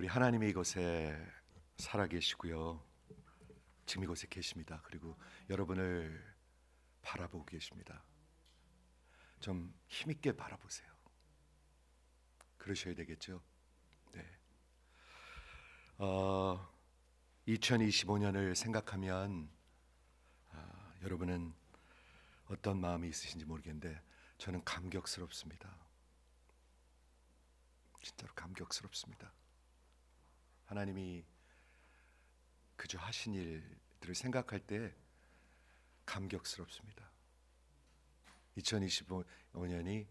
우리 하나님이 이곳에 살아계시고요. 지금 이곳에 계십니다. 그리고 여러분을 바라보고 계십니다. 좀 힘있게 바라보세요. 그러셔야 되겠죠. 네. 2025년을 생각하면 여러분은 어떤 마음이 있으신지 모르겠는데 저는 감격스럽습니다. 진짜로 감격스럽습니다. 하나님이 그저 하신 일들을 생각할 때 감격스럽습니다. 2025년이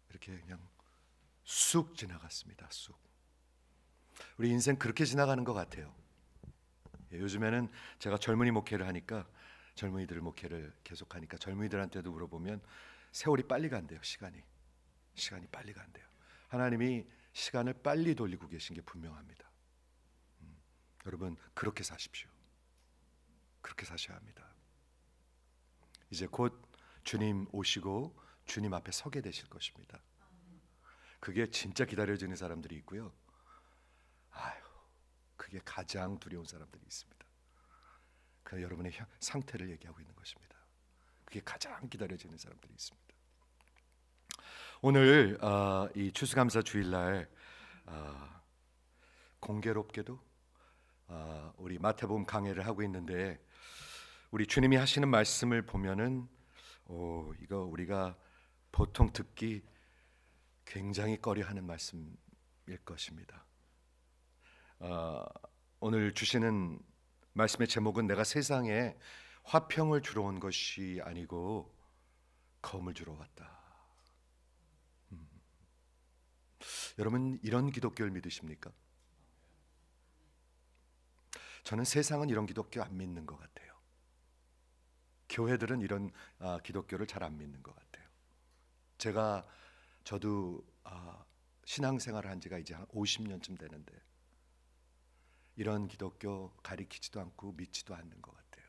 이렇게 그냥 쑥 지나갔습니다. 쑥. 우리 인생 그렇게 지나가는 것 같아요. 요즘에는 제가 젊은이 목회를 하니까 젊은이들 목회를 계속하니까 젊은이들한테도 물어보면 세월이 빨리 간대요. 시간이 빨리 간대요. 하나님이 시간을 빨리 돌리고 계신 게 분명합니다. 여러분 그렇게 사십시오. 그렇게 사셔야 합니다. 이제 곧 주님 오시고 주님 앞에 서게 되실 것입니다. 그게 진짜 기다려지는 사람들이 있고요. 그게 가장 두려운 사람들이 있습니다. 그 여러분의 상태를 얘기하고 있는 것입니다. 그게 가장 기다려지는 사람들이 있습니다. 오늘 이 추수감사 주일날 공교롭게도 우리 마태복음 강해를 하고 있는데 우리 주님이 하시는 말씀을 보면은 이거 우리가 보통 듣기 굉장히 꺼려하는 말씀일 것입니다. 오늘 주시는 말씀의 제목은 내가 세상에 화평을 주러 온 것이 아니고 검을 주러 왔다. 여러분 이런 기독교를 믿으십니까? 저는 세상은 이런 기독교 안 믿는 것 같아요. 교회들은 이런 기독교를 잘 안 믿는 것 같아요. 저도 신앙생활을 한 지가 이제 한 50년쯤 되는데 이런 기독교 가리키지도 않고 믿지도 않는 것 같아요.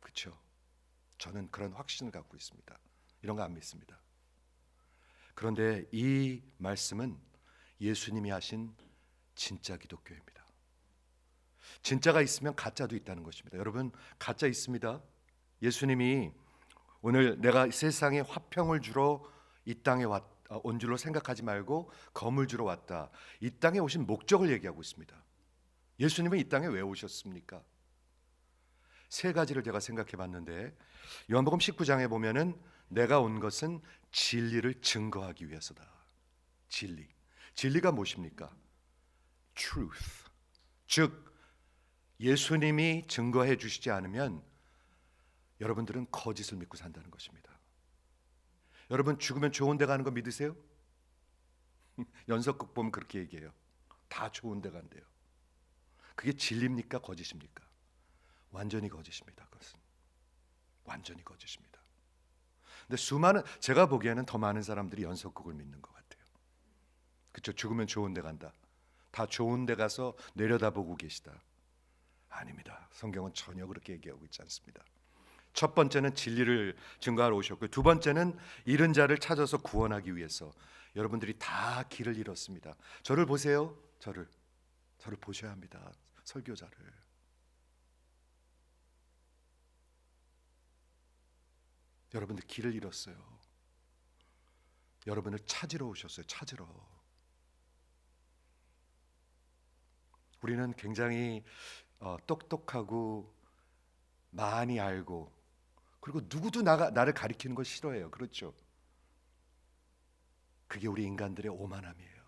그렇죠? 저는 그런 확신을 갖고 있습니다. 이런 거 안 믿습니다. 그런데 이 말씀은 예수님이 하신 진짜 기독교입니다. 진짜가 있으면 가짜도 있다는 것입니다. 여러분 가짜 있습니다. 예수님이 오늘 내가 세상에 화평을 주러 이 땅에 온 줄로 생각하지 말고 검을 주러 왔다. 이 땅에 오신 목적을 얘기하고 있습니다. 예수님은 이 땅에 왜 오셨습니까? 세 가지를 제가 생각해 봤는데 요한복음 19장에 보면은 내가 온 것은 진리를 증거하기 위해서다. 진리가 무엇입니까? truth. 즉 예수님이 증거해 주시지 않으면 여러분들은 거짓을 믿고 산다는 것입니다. 여러분 죽으면 좋은 데 가는 거 믿으세요? 연석극 보면 그렇게 얘기해요. 다 좋은 데 간대요. 그게 진리입니까? 거짓입니까? 완전히 거짓입니다. 그것은 완전히 거짓입니다. 근데 제가 보기에는 더 많은 사람들이 연석극을 믿는 것 같아요. 그렇죠? 죽으면 좋은 데 간다. 다 좋은 데 가서 내려다보고 계시다. 아닙니다. 성경은 전혀 그렇게 얘기하고 있지 않습니다. 첫 번째는 진리를 증거하러 오셨고 두 번째는 잃은 자를 찾아서 구원하기 위해서. 여러분들이 다 길을 잃었습니다. 저를 보세요. 저를 보셔야 합니다. 설교자를. 여러분들 길을 잃었어요. 여러분을 찾으러 오셨어요. 찾으러. 우리는 굉장히 똑똑하고 많이 알고 그리고 누구도 나를 가리키는 거 싫어해요. 그렇죠? 그게 우리 인간들의 오만함이에요.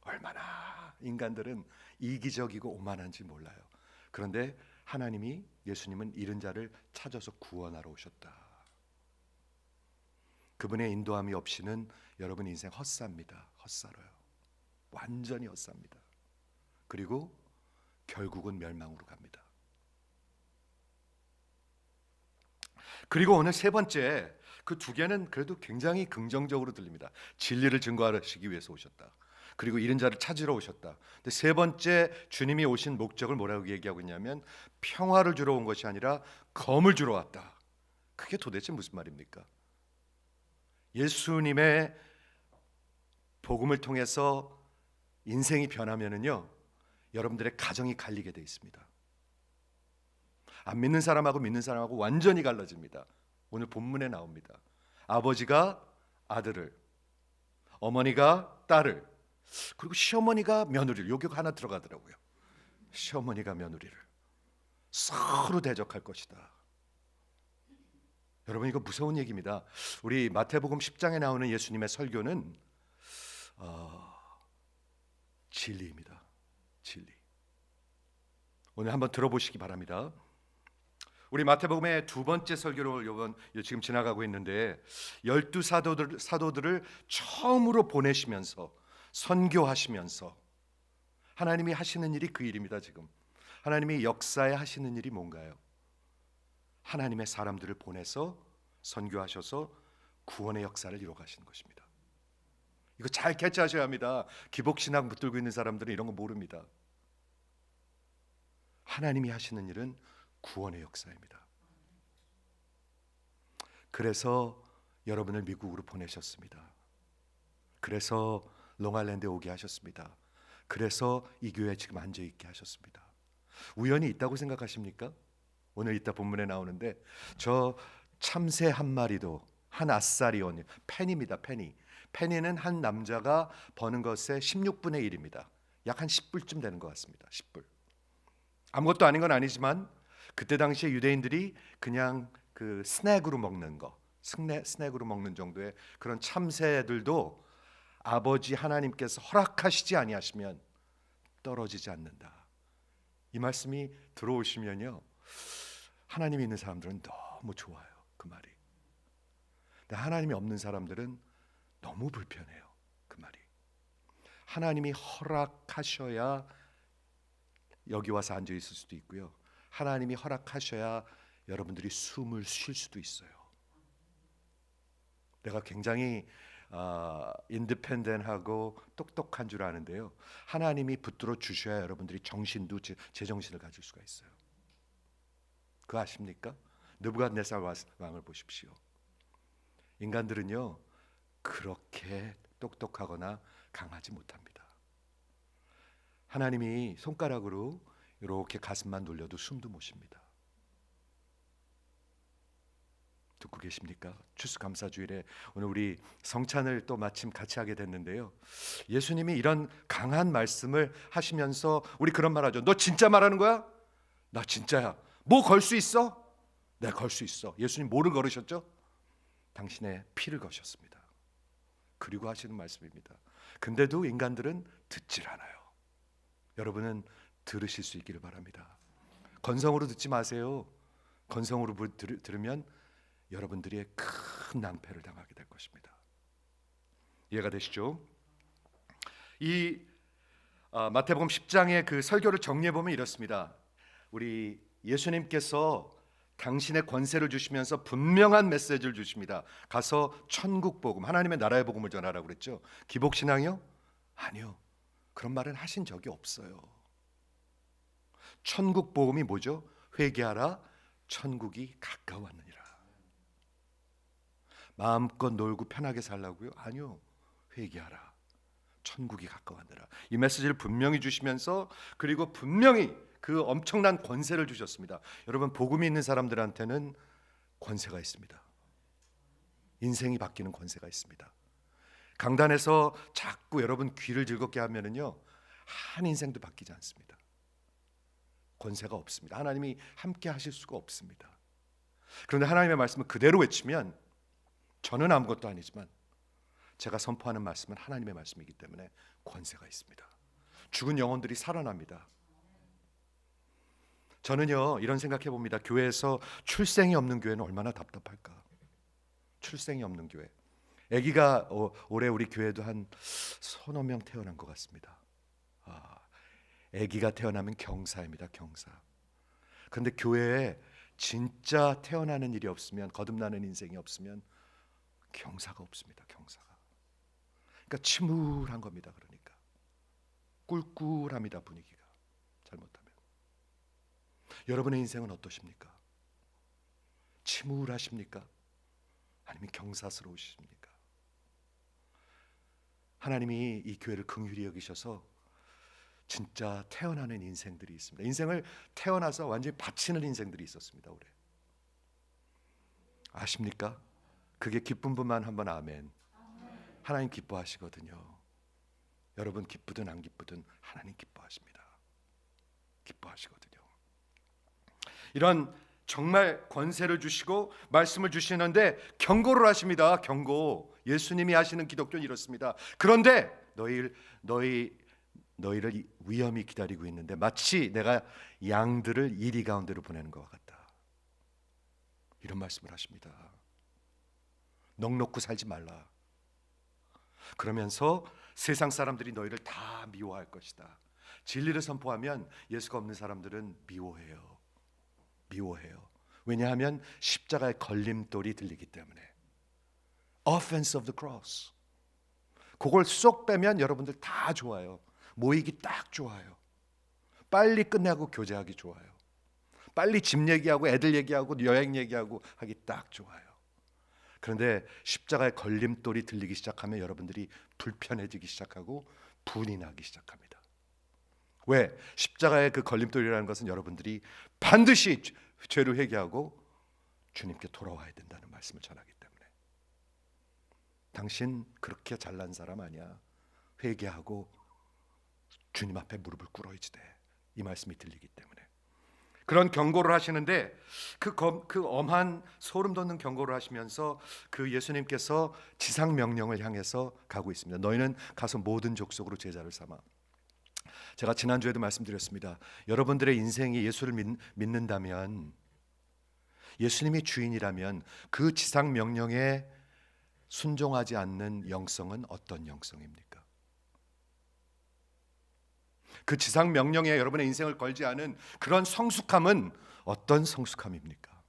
얼마나 인간들은 이기적이고 오만한지 몰라요. 그런데 하나님이 예수님은 잃은 자를 찾아서 구원하러 오셨다. 그분의 인도함이 없이는 여러분 인생 헛삽니다. 헛살아요. 완전히 헛삽니다. 그리고 결국은 멸망으로 갑니다. 그리고 오늘 세 번째 그 두 개는 그래도 굉장히 긍정적으로 들립니다. 진리를 증거하시기 위해서 오셨다. 그리고 잃은 자를 찾으러 오셨다. 근데 세 번째 주님이 오신 목적을 뭐라고 얘기하고 있냐면 평화를 주러 온 것이 아니라 검을 주러 왔다. 그게 도대체 무슨 말입니까? 예수님의 복음을 통해서 인생이 변하면은요, 여러분들의 가정이 갈리게 돼 있습니다. 안 믿는 사람하고 믿는 사람하고 완전히 갈라집니다. 오늘 본문에 나옵니다. 아버지가 아들을, 어머니가 딸을, 그리고 시어머니가 며느리를, 여기 하나 들어가더라고요. 시어머니가 며느리를 서로 대적할 것이다. 여러분, 이거 무서운 얘기입니다. 우리 마태복음 10장에 나오는 예수님의 설교는 진리입니다. 진리. 오늘 한번 들어보시기 바랍니다. 우리 마태복음의 두 번째 설교를 지금 지나가고 있는데, 12사도들을 처음으로 보내시면서 선교하시면서 하나님이 하시는 일이 그 일입니다. 지금 하나님이 역사에 하시는 일이 뭔가요? 하나님의 사람들을 보내서 선교하셔서 구원의 역사를 이루어 가시는 것입니다. 이거 잘 캐치하셔야 합니다. 기복신학 붙들고 있는 사람들은 이런 거 모릅니다. 하나님이 하시는 일은 구원의 역사입니다. 그래서 여러분을 미국으로 보내셨습니다. 그래서 롱아일랜드에 오게 하셨습니다. 그래서 이 교회에 지금 앉아있게 하셨습니다. 우연히 있다고 생각하십니까? 오늘 이따 본문에 나오는데, 저 참새 한 마리도 한 아싸리온, 페니입니다. 페니는 한 남자가 버는 것의 16분의 1입니다. 약 한 10불쯤 되는 것 같습니다. 10불. 아무것도 아닌 건 아니지만 그때 당시에 유대인들이 그냥 그 스낵으로 먹는 거, 스낵으로 먹는 정도의 그런 참새들도 아버지 하나님께서 허락하시지 아니하시면 떨어지지 않는다. 이 말씀이 들어오시면요, 하나님이 있는 사람들은 너무 좋아요. 그 말이. 근데 하나님이 없는 사람들은 너무 불편해요. 그 말이. 하나님이 허락하셔야 여기 와서 앉아 있을 수도 있고요, 하나님이 허락하셔야 여러분들이 숨을 쉴 수도 있어요. 내가 굉장히 인디펜던트하고 똑똑한 줄 아는데요, 하나님이 붙들어 주셔야 여러분들이 정신도 제정신을 가질 수가 있어요. 그거 아십니까? 느부갓네살 왕을 보십시오. 인간들은요, 그렇게 똑똑하거나 강하지 못합니다. 하나님이 손가락으로 이렇게 가슴만 눌려도 숨도 못 쉽니다. 듣고 계십니까? 추수감사주일에 오늘 우리 성찬을 또 마침 같이 하게 됐는데요, 예수님이 이런 강한 말씀을 하시면서 우리 그런 말 하죠. 너 진짜 말하는 거야? 나 진짜야. 뭐 걸 수 있어? 네, 걸 수 있어. 예수님 뭐를 걸으셨죠? 당신의 피를 거셨습니다. 그리고 하시는 말씀입니다. 근데도 인간들은 듣질 않아요. 여러분은 들으실 수 있기를 바랍니다. 건성으로 듣지 마세요. 건성으로 들으면 여러분들이 큰 낭패를 당하게 될 것입니다. 이해가 되시죠? 이 마태복음 10장의 그 설교를 정리해 보면 이렇습니다. 우리 예수님께서 당신의 권세를 주시면서 분명한 메시지를 주십니다. 가서 천국 복음, 하나님의 나라의 복음을 전하라고 그랬죠. 기복신앙이요? 아니요. 그런 말은 하신 적이 없어요. 천국 복음이 뭐죠? 회개하라, 천국이 가까웠느니라. 마음껏 놀고 편하게 살라고요? 아니요. 회개하라, 천국이 가까웠느니라. 이 메시지를 분명히 주시면서, 그리고 분명히 그 엄청난 권세를 주셨습니다. 여러분, 복음이 있는 사람들한테는 권세가 있습니다. 인생이 바뀌는 권세가 있습니다. 강단에서 자꾸 여러분 귀를 즐겁게 하면은요, 한 인생도 바뀌지 않습니다. 권세가 없습니다. 하나님이 함께 하실 수가 없습니다. 그런데 하나님의 말씀을 그대로 외치면, 저는 아무것도 아니지만 제가 선포하는 말씀은 하나님의 말씀이기 때문에 권세가 있습니다. 죽은 영혼들이 살아납니다. 저는요, 이런 생각해 봅니다. 교회에서 출생이 없는 교회는 얼마나 답답할까. 출생이 없는 교회. 아기가 올해 우리 교회도 한 서너 명 태어난 것 같습니다. 아기가 태어나면 경사입니다. 경사. 그런데 교회에 진짜 태어나는 일이 없으면, 거듭나는 인생이 없으면 경사가 없습니다. 경사가. 그러니까 침울한 겁니다. 그러니까 꿀꿀합니다. 분위기가 잘못하면. 여러분의 인생은 어떠십니까? 침울하십니까? 아니면 경사스러우십니까? 하나님이 이 교회를 긍휼히 여기셔서 진짜 태어나는 인생들이 있습니다. 인생을 태어나서 완전히 바치는 인생들이 있었습니다. 올해 아십니까? 그게 기쁜 분만 한번 아멘. 하나님 기뻐하시거든요. 여러분 기쁘든 안 기쁘든 하나님 기뻐하십니다. 기뻐하시거든요. 이런 정말 권세를 주시고 말씀을 주시는데 경고를 하십니다. 경고. 예수님이 하시는 기독교는 이렇습니다. 그런데 너희를 위험이 기다리고 있는데 마치 내가 양들을 이리 가운데로 보내는 것과 같다. 이런 말씀을 하십니다. 넋놓고 살지 말라. 그러면서 세상 사람들이 너희를 다 미워할 것이다. 진리를 선포하면 예수가 없는 사람들은 미워해요. 왜냐하면 십자가의 걸림돌이 들리기 때문에. Offense of the cross. 그걸 쏙 빼면 여러분들 다 좋아요. 모이기 딱 좋아요. 빨리 끝내고 교제하기 좋아요. 빨리 집 얘기하고 애들 얘기하고 여행 얘기하고 하기 딱 좋아요. 그런데 십자가의 걸림돌이 들리기 시작하면 여러분들이 불편해지기 시작하고 분이 나기 시작합니다. 왜? 십자가의 그 걸림돌이라는 것은 여러분들이 반드시 죄를 회개하고 주님께 돌아와야 된다는 말씀을 전하기 때문에. 당신 그렇게 잘난 사람 아니야. 회개하고 주님 앞에 무릎을 꿇어야지 돼. 이 말씀이 들리기 때문에. 그런 경고를 하시는데 그 엄한 소름 돋는 경고를 하시면서 그 예수님께서 지상 명령을 향해서 가고 있습니다. 너희는 가서 모든 족속으로 제자를 삼아. 제가 지난주에도 말씀드렸습니다. 여러분들의 인생이 예수를 믿는다면, 예수님이 주인이라면 그 지상 명령에 순종하지 않는 영성은 어떤 영성입니까? 그 지상 명령에 여러분의 인생을 걸지 않은 그런 성숙함은 어떤 성숙함입니까?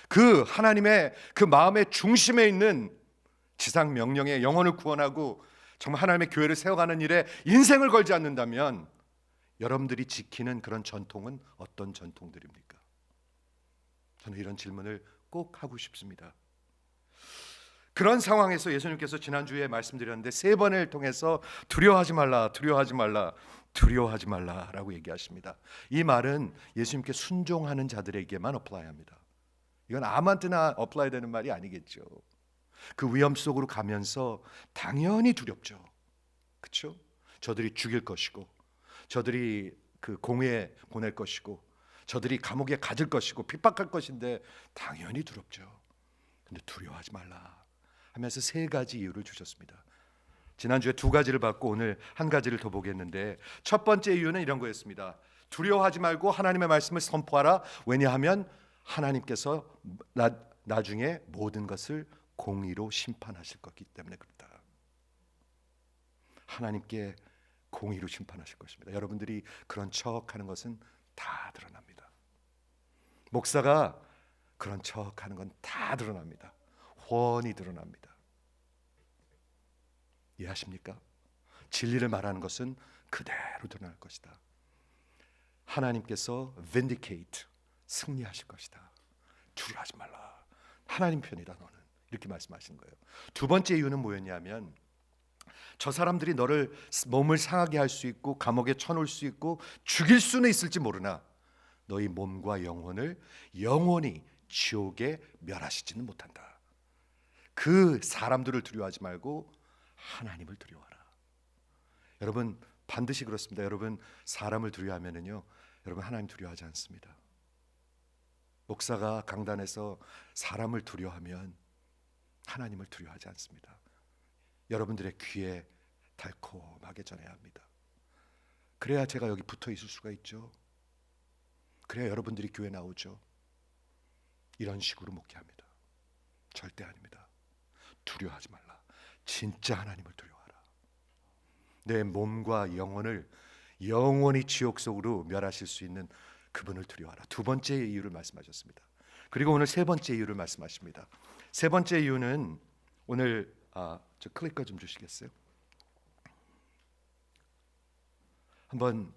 그 하나님의 그 마음의 중심에 있는 지상 명령에 영혼을 구원하고 정말 하나님의 교회를 세워가는 일에 인생을 걸지 않는다면 여러분들이 지키는 그런 전통은 어떤 전통들입니까? 저는 이런 질문을 꼭 하고 싶습니다. 그런 상황에서 예수님께서 지난주에 말씀드렸는데 3번을 통해서 두려워하지 말라라고 얘기하십니다. 이 말은 예수님께 순종하는 자들에게만 어플라이합니다. 이건 아무한테나 어플라이 되는 말이 아니겠죠. 그 위험 속으로 가면서 당연히 두렵죠. 그렇죠? 저들이 죽일 것이고, 저들이 그 공회에 보낼 것이고, 저들이 감옥에 가둘 것이고 핍박할 것인데 당연히 두렵죠. 근데 두려워하지 말라 하면서 3가지 이유를 주셨습니다. 지난주에 2가지를 받고 오늘 1가지를 더 보겠는데, 첫 번째 이유는 이런 거였습니다. 두려워하지 말고 하나님의 말씀을 선포하라. 왜냐하면 하나님께서 나중에 모든 것을 공의로 심판하실 거기 때문에 그렇다. 하나님께 공의로 심판하실 것입니다. 여러분들이 그런 척하는 것은 다 드러납니다. 목사가 그런 척하는 건 다 드러납니다. 훤히 드러납니다. 이해하십니까? 진리를 말하는 것은 그대로 드러날 것이다. 하나님께서 vindicate, 승리하실 것이다. 두려워하지 말라. 하나님 편이다 너는. 이렇게 말씀하신 거예요. 2번째 이유는 뭐였냐면, 저 사람들이 너를 몸을 상하게 할 수 있고 감옥에 쳐놓을 수 있고 죽일 수는 있을지 모르나 너희 몸과 영혼을 영원히 지옥에 멸하시지는 못한다. 그 사람들을 두려워하지 말고 하나님을 두려워하라. 여러분 반드시 그렇습니다. 여러분 사람을 두려워하면은요, 여러분 하나님 두려워하지 않습니다. 목사가 강단에서 사람을 두려워하면 하나님을 두려워하지 않습니다. 여러분들의 귀에 달콤하게 전해야 합니다. 그래야 제가 여기 붙어 있을 수가 있죠. 그래야 여러분들이 교회 나오죠. 이런 식으로 목회합니다. 절대 아닙니다. 두려워하지 말라. 진짜 하나님을 두려워하라. 내 몸과 영혼을 영원히 지옥 속으로 멸하실 수 있는 그분을 두려워하라. 2번째 이유를 말씀하셨습니다. 그리고 오늘 3번째 이유를 말씀하십니다. 3번째 이유는 오늘 저 클릭커 좀 주시겠어요? 한번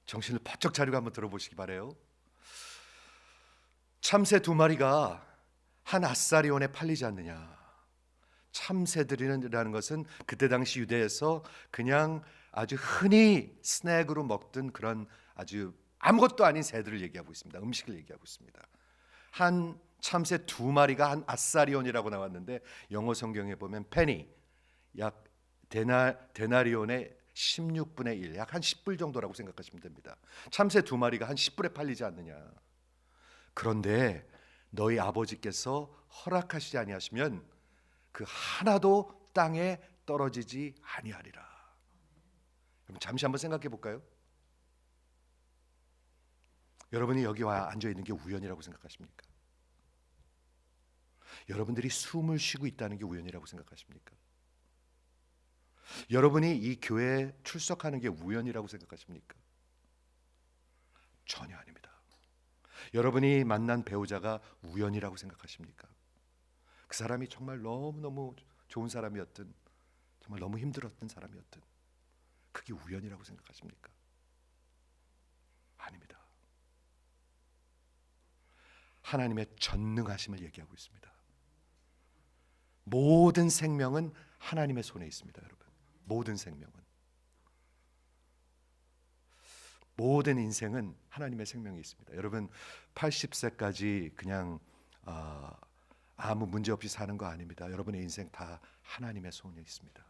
정신을 바짝 차리고 한번 들어보시기 바래요. 참새 2마리가 한 아싸리온에 팔리지 않느냐. 참새들이라는 것은 그때 당시 유대에서 그냥 아주 흔히 스낵으로 먹던 그런 아주 아무것도 아닌 새들을 얘기하고 있습니다. 음식을 얘기하고 있습니다. 한 참새 2마리가 한 아사리온이라고 나왔는데 영어 성경에 보면 페니, 약 데나리온의 16분의 1, 약 한 10불 정도라고 생각하시면 됩니다. 참새 2마리가 한 10불에 팔리지 않느냐. 그런데 너희 아버지께서 허락하시지 아니하시면 그 하나도 땅에 떨어지지 아니하리라. 여러분 잠시 한번 생각해 볼까요? 여러분이 여기 와 앉아 있는 게 우연이라고 생각하십니까? 여러분들이 숨을 쉬고 있다는 게 우연이라고 생각하십니까? 여러분이 이 교회에 출석하는 게 우연이라고 생각하십니까? 전혀 아닙니다. 여러분이 만난 배우자가 우연이라고 생각하십니까? 그 사람이 정말 너무너무 좋은 사람이었든 정말 너무 힘들었던 사람이었든 그게 우연이라고 생각하십니까? 아닙니다. 하나님의 전능하심을 얘기하고 있습니다. 모든 생명은 하나님의 손에 있습니다, 여러분. 모든 생명은, 모든 인생은 하나님의 생명이 있습니다. 여러분 80세까지 그냥 아무 문제 없이 사는 거 아닙니다. 여러분의 인생 다 하나님의 손에 있습니다.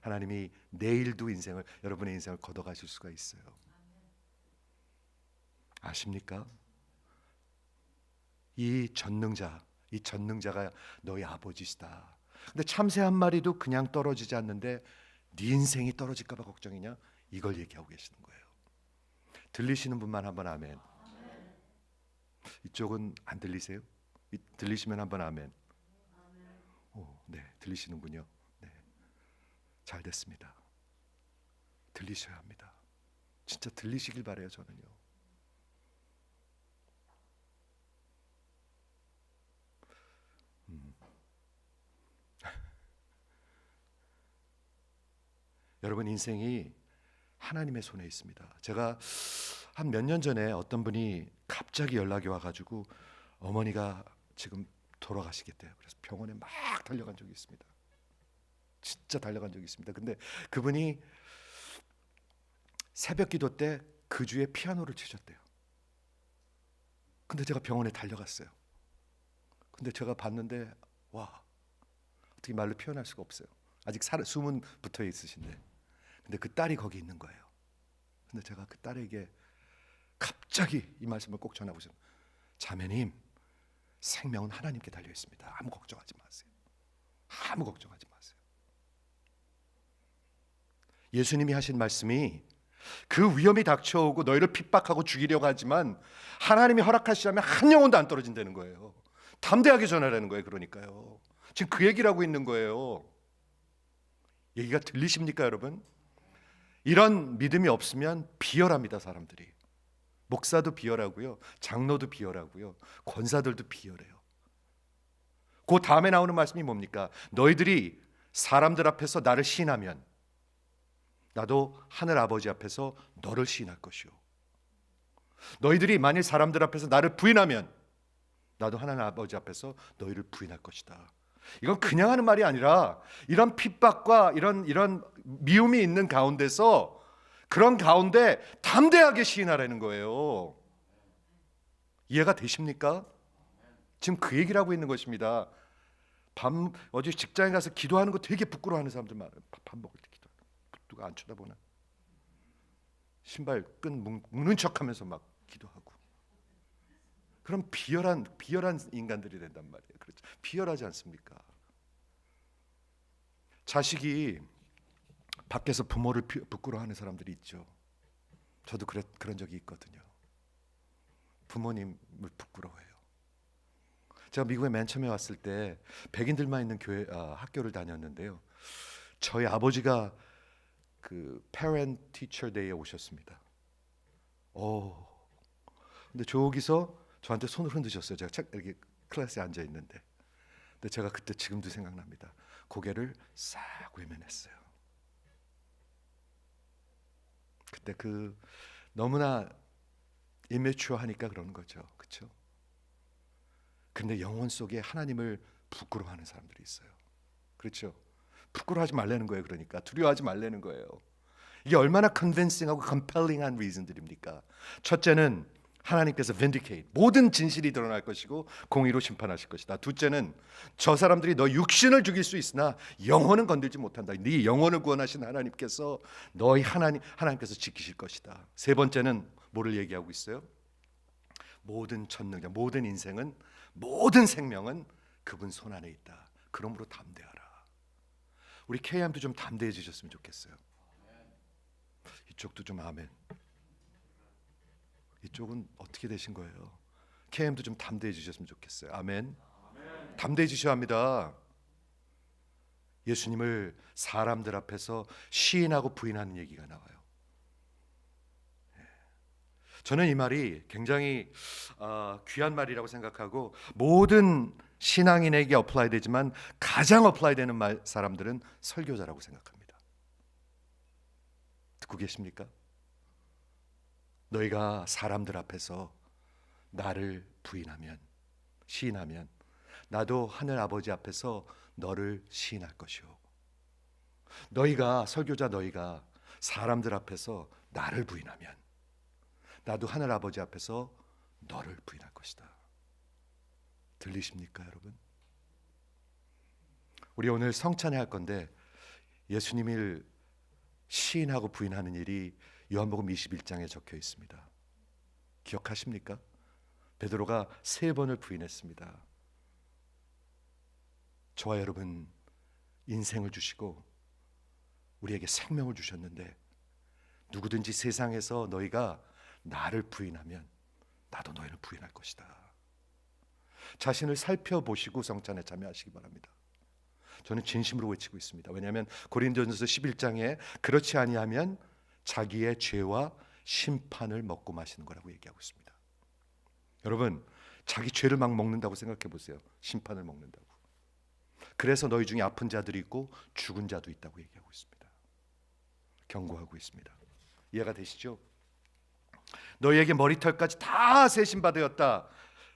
하나님이 내일도 여러분의 인생을 걷어가실 수가 있어요. 아십니까? 이 전능자가 너희 아버지시다. 근데 참새 한 마리도 그냥 떨어지지 않는데 네 인생이 떨어질까 봐 걱정이냐? 이걸 얘기하고 계시는 거예요. 들리시는 분만 한번 아멘. 이쪽은 안 들리세요? 들리시면 한번 아멘. 네, 들리시는군요. 네, 잘 됐습니다. 들리셔야 합니다. 진짜 들리시길 바래요, 저는요. 여러분 인생이 하나님의 손에 있습니다. 제가 한 몇 년 전에 어떤 분이 갑자기 연락이 와가지고 어머니가 지금 돌아가시겠대요. 그래서 병원에 막 달려간 적이 있습니다. 진짜 달려간 적이 있습니다. 근데 그분이 새벽 기도 때 그 주에 피아노를 치셨대요. 근데 제가 병원에 달려갔어요. 근데 제가 봤는데 와, 어떻게 말로 표현할 수가 없어요. 아직 숨은 붙어 있으신데, 근데 그 딸이 거기 있는 거예요. 근데 제가 그 딸에게 갑자기 이 말씀을 꼭 전하고 싶어요. 자매님, 생명은 하나님께 달려 있습니다. 아무 걱정하지 마세요. 아무 걱정하지 마세요. 예수님이 하신 말씀이 그 위험이 닥쳐오고 너희를 핍박하고 죽이려고 하지만 하나님이 허락하시자면 한 영혼도 안 떨어진다는 거예요. 담대하게 전하라는 거예요. 그러니까요. 지금 그 얘기를 하고 있는 거예요. 얘기가 들리십니까, 여러분? 이런 믿음이 없으면 비열합니다, 사람들이. 목사도 비열하고요, 장로도 비열하고요, 권사들도 비열해요. 그 다음에 나오는 말씀이 뭡니까? 너희들이 사람들 앞에서 나를 시인하면 나도 하늘 아버지 앞에서 너를 시인할 것이요. 너희들이 만일 사람들 앞에서 나를 부인하면 나도 하나님 아버지 앞에서 너희를 부인할 것이다. 이건 그냥 하는 말이 아니라 이런 핍박과 이런 미움이 있는 가운데서 그런 가운데 담대하게 시인하라는 거예요. 이해가 되십니까? 지금 그 얘기를 하고 있는 것입니다. 어제 직장에 가서 기도하는 거 되게 부끄러워하는 사람들 많아요. 밥 먹을 때 기도 누가 안 쳐다보나? 신발 끈 묶는 척하면서 막 기도하고. 그럼 비열한 인간들이 된단 말이에요. 그렇죠? 비열하지 않습니까? 자식이 밖에서 부모를 부끄러워하는 사람들이 있죠. 저도 그런 적이 있거든요. 부모님을 부끄러워해요. 제가 미국에 맨 처음에 왔을 때 백인들만 있는 학교를 다녔는데요. 저희 아버지가 그 Parent Teacher Day에 오셨습니다. 근데 저기서 저한테 손을 흔드셨어요. 제가 이렇게 클래스에 앉아 있는데, 근데 제가 그때 지금도 생각납니다. 고개를 싹 외면했어요. 그때 너무나 immature 하니까 그러는 거죠, 그렇죠? 근데 영혼 속에 하나님을 부끄러워하는 사람들이 있어요. 그렇죠? 부끄러워하지 말라는 거예요. 그러니까 두려워하지 말라는 거예요. 이게 얼마나 convincing하고 compelling한 reason들입니까? 첫째는 하나님께서 vindicate, 모든 진실이 드러날 것이고 공의로 심판하실 것이다. 둘째는 저 사람들이 너 육신을 죽일 수 있으나 영혼은 건들지 못한다. 네 영혼을 구원하신 하나님께서 너희 하나님께서 지키실 것이다. 세 번째는 뭐를 얘기하고 있어요? 모든 천능력, 모든 인생은, 모든 생명은 그분 손 안에 있다. 그러므로 담대하라. 우리 KM도 좀 담대해지셨으면 좋겠어요. 이쪽도 좀 아멘. 이쪽은 어떻게 되신 거예요? KM도 좀 담대해지셨으면 좋겠어요. 아멘. 담대해지셔야 합니다. 예수님을 사람들 앞에서 시인하고 부인하는 얘기가 나와요. 저는 이 말이 굉장히 귀한 말이라고 생각하고 모든 신앙인에게 어플라이 되지만 가장 어플라이 되는 사람들은 설교자라고 생각합니다. 듣고 계십니까? 너희가 사람들 앞에서 나를 부인하면, 시인하면 나도 하늘 아버지 앞에서 너를 시인할 것이요. 너희가, 설교자 너희가 사람들 앞에서 나를 부인하면 나도 하늘 아버지 앞에서 너를 부인할 것이다. 들리십니까, 여러분? 우리 오늘 성찬회 할 건데 예수님을 시인하고 부인하는 일이 요한복음 21장에 적혀 있습니다. 기억하십니까? 베드로가 3번을 부인했습니다. 저와 여러분 인생을 주시고 우리에게 생명을 주셨는데 누구든지 세상에서 너희가 나를 부인하면 나도 너희를 부인할 것이다. 자신을 살펴보시고 성찬에 참여하시기 바랍니다. 저는 진심으로 외치고 있습니다. 왜냐하면 고린도전서 11장에 그렇지 아니하면 자기의 죄와 심판을 먹고 마시는 거라고 얘기하고 있습니다. 여러분, 자기 죄를 막 먹는다고 생각해 보세요. 심판을 먹는다고. 그래서 너희 중에 아픈 자들이 있고 죽은 자도 있다고 얘기하고 있습니다. 경고하고 있습니다. 이해가 되시죠? 너희에게 머리털까지 다 세신바되었다.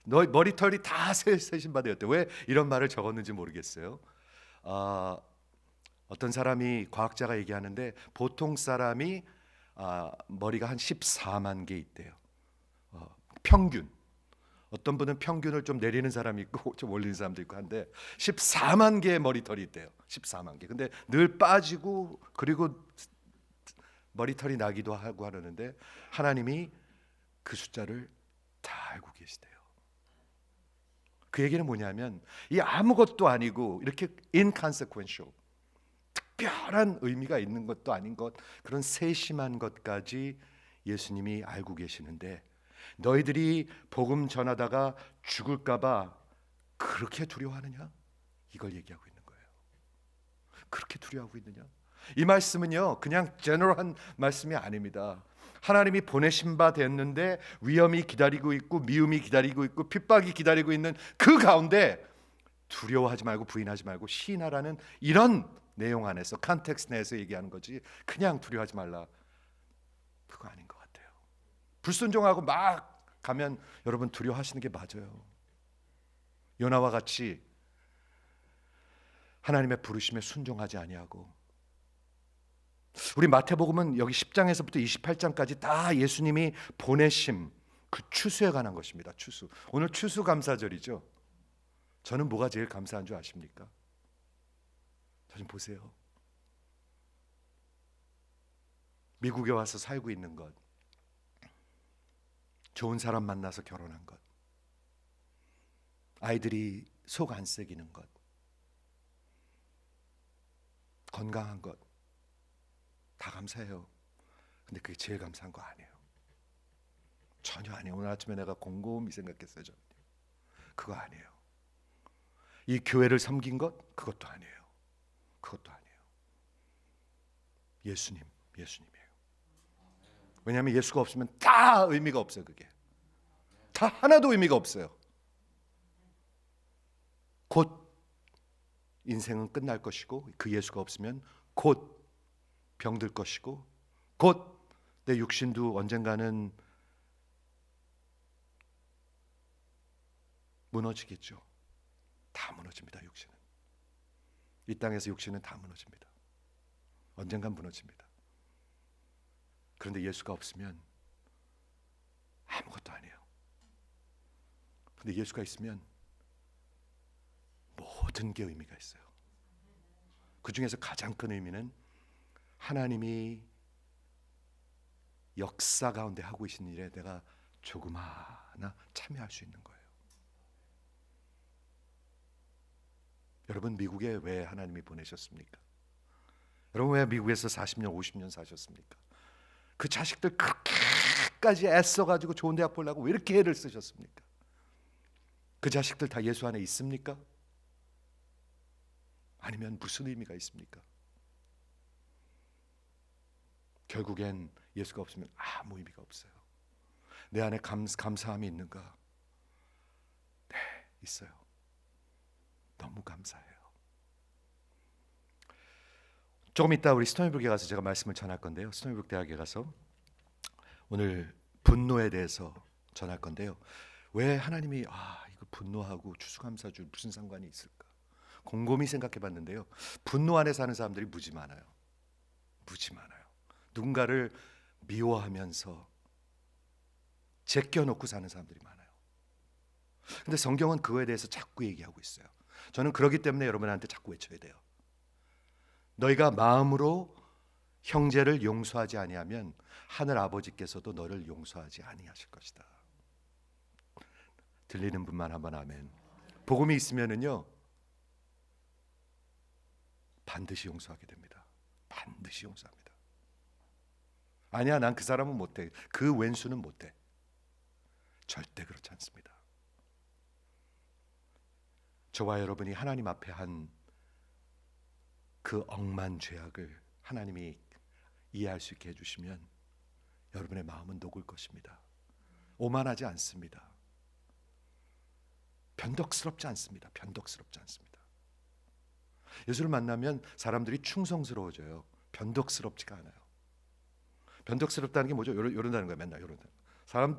너희 머리털이 다 세신바되었다. 왜 이런 말을 적었는지 모르겠어요. 어떤 사람이, 과학자가 얘기하는데 보통 사람이 머리가 한 14만 개 있대요. 평균. 어떤 분은 평균을 좀 내리는 사람이 있고 좀 올리는 사람도 있고 한데 14만 개의 머리털이 있대요. 14만 개. 근데 늘 빠지고 그리고 머리털이 나기도 하고 하려는데 하나님이 그 숫자를 다 알고 계시대요. 그 얘기는 뭐냐면 이 아무것도 아니고 이렇게 inconsequential, 특별한 의미가 있는 것도 아닌 것, 그런 세심한 것까지 예수님이 알고 계시는데 너희들이 복음 전하다가 죽을까 봐 그렇게 두려워하느냐? 이걸 얘기하고 있는 거예요. 그렇게 두려워하고 있느냐? 이 말씀은요 그냥 제너럴한 말씀이 아닙니다. 하나님이 보내신 바 됐는데 위험이 기다리고 있고 미움이 기다리고 있고 핍박이 기다리고 있는 그 가운데 두려워하지 말고 부인하지 말고 시인하라는 이런 내용 안에서, 컨텍스트 내에서 얘기하는 거지 그냥 두려워하지 말라, 그거 아닌 것 같아요. 불순종하고 막 가면 여러분 두려워하시는 게 맞아요. 요나와 같이 하나님의 부르심에 순종하지 아니하고, 우리 마태복음은 여기 10장에서부터 28장까지 다 예수님이 보내심, 그 추수에 관한 것입니다. 추수. 오늘 추수감사절이죠. 저는 뭐가 제일 감사한 줄 아십니까? 저 좀 보세요. 미국에 와서 살고 있는 것, 좋은 사람 만나서 결혼한 것, 아이들이 속 안 썩이는 것, 건강한 것, 다 감사해요. 근데 그게 제일 감사한 거 아니에요. 전혀 아니에요. 오늘 아침에 내가 곰곰이 생각했어요. 저는 그거 아니에요. 이 교회를 섬긴 것, 그것도 아니에요. 그것도 아니에요. 예수님이에요. 왜냐하면 예수가 없으면 다 의미가 없어요. 그게 다 하나도 의미가 없어요. 곧 인생은 끝날 것이고 그 예수가 없으면 곧 병들 것이고 곧 내 육신도 언젠가는 무너지겠죠. 다 무너집니다. 육신은. 이 땅에서 육신은 다 무너집니다. 언젠간 무너집니다. 그런데 예수가 없으면 아무것도 아니에요. 근데 예수가 있으면 모든 게 의미가 있어요. 그 중에서 가장 큰 의미는 하나님이 역사 가운데 하고 계신 일에 내가 조그마나 참여할 수 있는 거예요. 여러분, 미국에 왜 하나님이 보내셨습니까? 여러분, 왜 미국에서 40년 50년 사셨습니까? 그 자식들 그렇게까지 애써가지고 좋은 대학 보려고 왜 이렇게 애를 쓰셨습니까? 그 자식들 다 예수 안에 있습니까? 아니면 무슨 의미가 있습니까? 결국엔 예수가 없으면 아무 의미가 없어요. 내 안에 감사함이 있는가? 네, 있어요. 너무 감사해요. 조금 이따 우리 스토니브룩에 가서 제가 말씀을 전할 건데요. 스토니브룩 대학에 가서 오늘 분노에 대해서 전할 건데요. 왜 하나님이 이거 분노하고 추수감사주 무슨 상관이 있을까? 곰곰이 생각해 봤는데요. 분노 안에 사는 사람들이 무지 많아요. 무지 많아요. 누군가를 미워하면서 제껴놓고 사는 사람들이 많아요. 근데 성경은 그거에 대해서 자꾸 얘기하고 있어요. 저는 그렇기 때문에 여러분한테 자꾸 외쳐야 돼요. 너희가 마음으로 형제를 용서하지 아니하면 하늘 아버지께서도 너를 용서하지 아니하실 것이다. 들리는 분만 한번 아멘. 복음이 있으면은요 반드시 용서하게 됩니다. 반드시 용서합니다. 아니야, 난 그 사람은 못해. 그 왼수는 못해. 절대 그렇지 않습니다. 저와 여러분이 하나님 앞에 한 그 억만 죄악을 하나님이 이해할 수 있게 해주시면 여러분의 마음은 녹을 것입니다. 오만하지 않습니다. 변덕스럽지 않습니다. 변덕스럽지 않습니다. 예수를 만나면 사람들이 충성스러워져요. 변덕스럽지가 않아요. 변덕스럽다는 게 뭐죠? 이런다는 거예요. 맨날 이런다.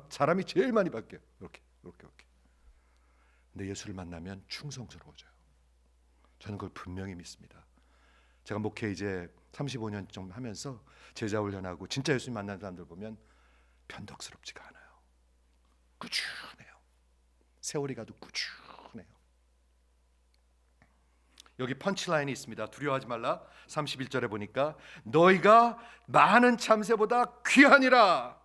사람이 제일 많이 바뀌어요. 이렇게. 근데 예수를 만나면 충성스러워져요. 저는 그걸 분명히 믿습니다. 제가 목회 이제 35년 좀 하면서 제자 훈련하고 진짜 예수님 만난 사람들 보면 변덕스럽지가 않아요. 꾸준해요. 세월이 가도 꾸준해요. 여기 펀치라인이 있습니다. 두려워하지 말라. 31절에 보니까 너희가 많은 참새보다 귀하니라.